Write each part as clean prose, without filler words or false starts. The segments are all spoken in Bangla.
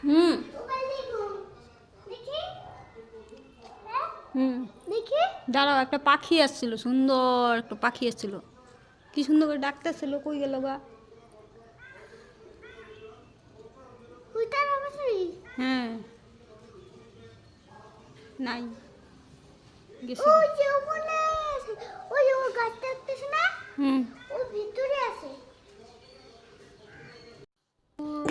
হুম হুম দাঁড়াও, একটা পাখি আসছিল, সুন্দর একটা পাখি আসছিল, কি সুন্দর করে ডাকতেছিল, কই গেল গা? হ্যাঁ, নাই, গেছে। হুম,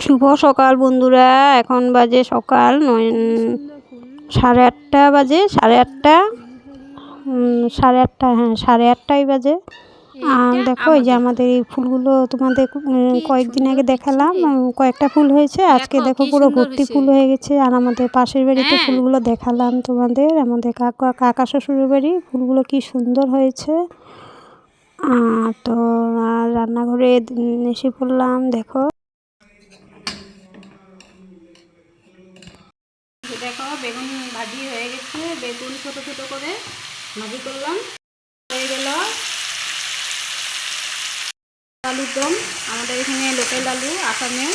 শুভ সকাল বন্ধুরা, এখন বাজে সকাল 8:30 বাজে, 8:30, 8:30, হ্যাঁ 8:30 বাজে। আর দেখো এই যে আমাদের এই ফুলগুলো তোমাদের কয়েকদিন আগে দেখালাম, কয়েকটা ফুল হয়েছে, আজকে দেখো পুরো ভর্তি ফুল হয়ে গেছে। আর আমাদের পাশের বাড়িতে ফুলগুলো দেখালাম তোমাদের, আমাদের কাকা শ্বশুরের বাড়ি, ফুলগুলো কি সুন্দর হয়েছে। তো রান্নাঘরে এসে পড়লাম, দেখো দেখো বেগুন ভাজি হয়ে গেছে, বেগুন ছোট ছোট করে ভাজি করলাম, হয়ে গেল আলুর দম। আমাদের এখানে লোকাল আলু, আসামে।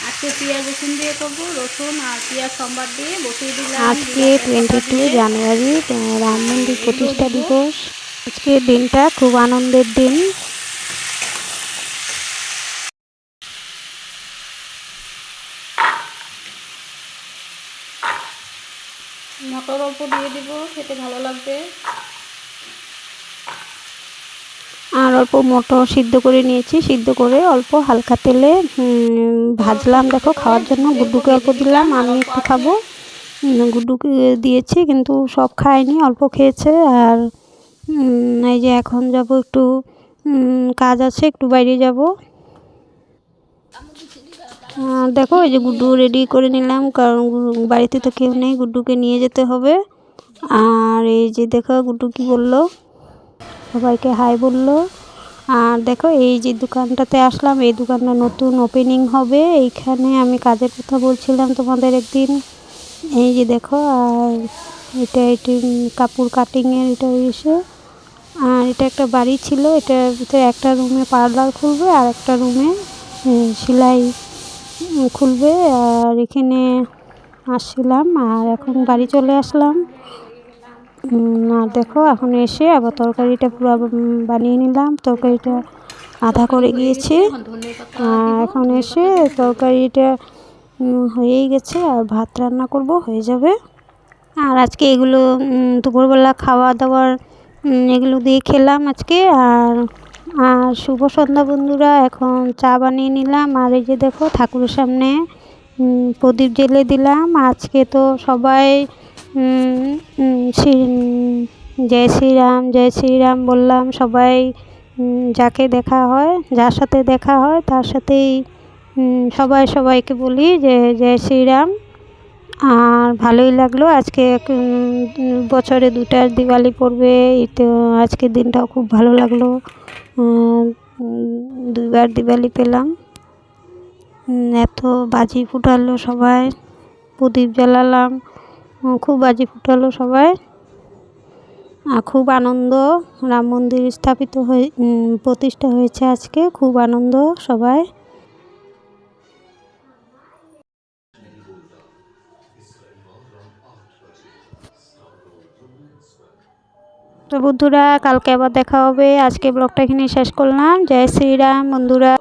আজকে পেঁয়াজ রসুন দিয়ে করবো, রসুন আর পেঁয়াজ সম্বার দিয়ে বসিয়ে দিলাম। আজকে 22 জানুয়ারি রাম মন্দির প্রতিষ্ঠা দিবস। আজকের দিনটা খুব আনন্দের দিন। মটর অল্প দিয়ে দিব, খেতে ভালো লাগবে। আর অল্প মটর সিদ্ধ করে নিয়েছি, সিদ্ধ করে অল্প হালকা তেলে ভাজলাম, দেখো খাওয়ার জন্য। গুড্ডুকে অল্প দিলাম, আমি একটু খাবো। গুড্ডুকে দিয়েছি, কিন্তু সব খায়নি, অল্প খেয়েছে। আর এই যে এখন যাব একটু, কাজ আছে, একটু বাইরে যাব। দেখো এই যে গুড্ডু রেডি করে নিলাম, কারণ বাড়িতে তো কেউ নেই, গুড্ডুকে নিয়ে যেতে হবে। আর এই যে দেখো গুড্ডু কি বললো, সবাইকে হাই বললো। আর দেখো এই যে দোকানটাতে আসলাম, এই দোকানটা নতুন ওপেনিং হবে, এইখানে আমি কাজের কথা বলছিলাম তোমাদের একদিন। এই যে দেখো, আর এটি কাপড় কাটিংয়ের, এটা এসে। আর এটা একটা বাড়ি ছিল, এটার ভিতরে একটা রুমে পার্লার খুলবে আর একটা রুমে সেলাই খুলবে। আর এখানে আসছিলাম, আর এখন বাড়ি চলে আসলাম। আর দেখো এখন এসে আবার তরকারিটা পুরো বানিয়ে নিলাম, তরকারিটা আধা করে গিয়েছে। এখন এসে তরকারিটা হয়েই গেছে, আর ভাত রান্না করব, হয়ে যাবে। আর আজকে এগুলো দুপুরবেলা খাওয়া দাওয়ার এগুলো দিয়ে খেলাম আজকে। আর আর শুভ সন্ধ্যা বন্ধুরা, এখন চা বানিয়ে নিলাম। আর এই যে দেখো ঠাকুরের সামনে প্রদীপ জ্বেলে দিলাম। আজকে তো সবাই জয় শ্রীরাম জয় শ্রীরাম বললাম। সবাই যাকে দেখা হয়, যার সাথে দেখা হয়, তার সাথেই সবাই সবাইকে বলি যে জয় শ্রীরাম। আর ভালোই লাগলো আজকে, বছরে 2টা দিওয়ালি পড়বে, তো আজকের দিনটাও খুব ভালো লাগলো। 2বার দিওয়ালি পেলাম। এত বাজি ফুটালো সবাই, প্রদীপ জ্বালালাম, খুব বাজি ফুটালো সবাই। আর খুব আনন্দ, রাম মন্দির স্থাপিত হয়ে প্রতিষ্ঠা হয়েছে আজকে, খুব আনন্দ সবাই। তো বন্ধুরা, কালকে আবার দেখা হবে। আজকে ব্লগটা এখানে শেষ করলাম। জয় শ্রীরাম বন্ধুরা।